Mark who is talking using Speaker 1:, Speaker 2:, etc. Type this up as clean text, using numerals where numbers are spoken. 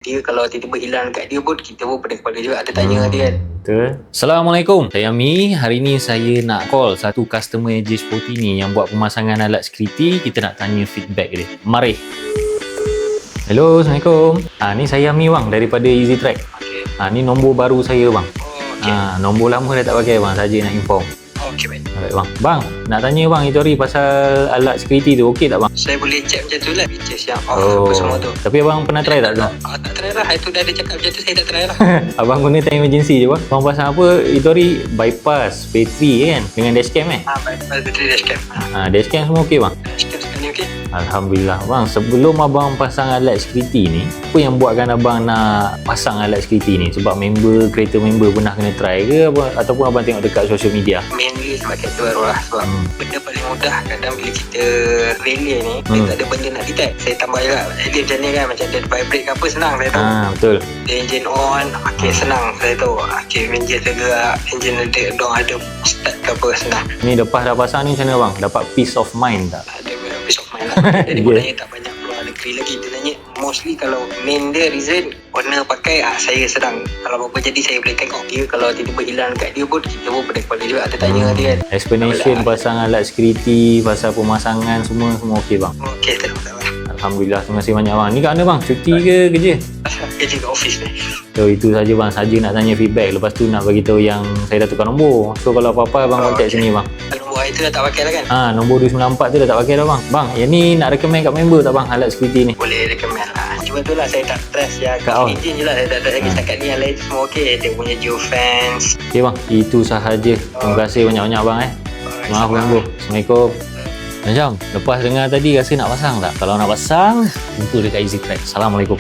Speaker 1: Dia kalau tiba-tiba hilang dekat dia pun, kita pun pening kepala juga ada tanya dia kan.
Speaker 2: Betul. Assalamualaikum, saya Ami. Hari ni saya nak call satu customer J40 ni yang buat pemasangan alat security. Kita nak tanya feedback dia. Mari. Hello, Assalamualaikum. Ni saya Ami bang daripada EasyTrack.
Speaker 1: Okey.
Speaker 2: Ni nombor baru saya bang.
Speaker 1: Oh, okey.
Speaker 2: Nombor lama dah tak pakai bang, saja nak inform.
Speaker 1: Okey baik.
Speaker 2: Alright bang. Bang, nak tanya bang itu hari pasal alat security tu, okey tak bang?
Speaker 1: Saya boleh check macam tu lah, features yang off apa semua tu.
Speaker 2: Tapi abang pernah try tak tu?
Speaker 1: Tak try lah, itu dah ada cakap macam tu, saya tak try lah.
Speaker 2: Abang guna time emergency je bang. Bang pasang apa itu hari? Bypass, battery kan? Dengan dashcam
Speaker 1: Bypass battery dashcam.
Speaker 2: Dashcam semua okey bang?
Speaker 1: Dashcam sekali okey.
Speaker 2: Alhamdulillah bang. Sebelum abang pasang alat security ni, apa yang buatkan abang nak pasang alat security ni? Sebab creator member pernah kena try ke ataupun abang tengok dekat social media?
Speaker 1: Mainly sebab kereta baru lah. Sebab benda paling mudah kadang bila kita relay ni, dia tak ada benda nak detect. Saya tambah juga dia macam ni kan, macam dia vibrate ke apa, senang saya tahu.
Speaker 2: Betul.
Speaker 1: Dia engine on, okey senang saya tahu. Okey, engine tergerak, engine ada start ke apa, senang.
Speaker 2: Ni lepas dah pasang ni macam mana bang? Dapat peace of mind tak?
Speaker 1: Ada peace of mind lah. Jadi pun tanya tak banyak keluar negeri lagi. Dia tanya mostly kalau main dia reason owner pakai, saya sedang kalau apa-apa jadi saya boleh tengok. Dia kalau tiba-tiba hilang dekat dia pun, kita pun pening kepala juga ada tanya dia kan.
Speaker 2: Explanation pasang alat security, pasal pemasangan semua okey bang?
Speaker 1: Okey, tak apa.
Speaker 2: Alhamdulillah, terima kasih banyak bang. Ni kat mana bang? Cuti ke kerja?
Speaker 1: Kerja kat office ni.
Speaker 2: So itu saja bang, saja nak tanya feedback. Lepas tu nak bagi tahu yang saya dah tukar nombor. So kalau apa-apa abang contact sini bang.
Speaker 1: Nombor itu dah tak pakai dah kan?
Speaker 2: Nombor 294 tu dah tak pakai dah bang. Bang, yang ni nak recommend kat member tak bang alat security ni?
Speaker 1: Boleh recommend lah. Cuma tu lah saya tak trust yang
Speaker 2: Kat on.
Speaker 1: engine je lah. Saya tak trust lagi setakat ni, yang lain semua okey. Dia punya geofence.
Speaker 2: Okey bang, itu sahaja. Terima kasih banyak-banyak bang Maaf ganggu. Assalamualaikum. Macam lepas dengar tadi rasa nak pasang tak? Kalau nak pasang, kumpul dekat EasyTrack. Assalamualaikum.